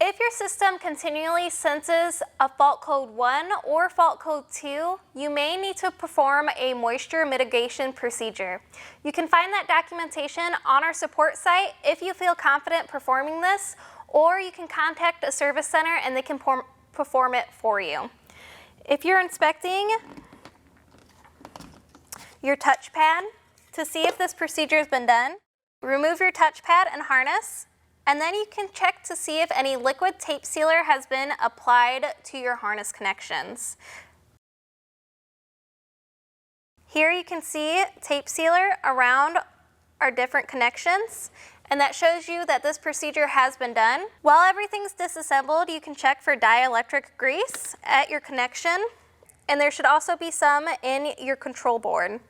If your system continually senses a fault code 1 or fault code 2, you may need to perform a moisture mitigation procedure. You can find that documentation on our support site if you feel confident performing this, or you can contact a service center and they can perform it for you. If you're inspecting your touchpad to see if this procedure has been done, remove your touchpad and harness, and then you can check to see if any liquid tape sealer has been applied to your harness connections. Here you can see tape sealer around our different connections, and that shows you that this procedure has been done. While everything's disassembled, you can check for dielectric grease at your connection, and there should also be some in your control board.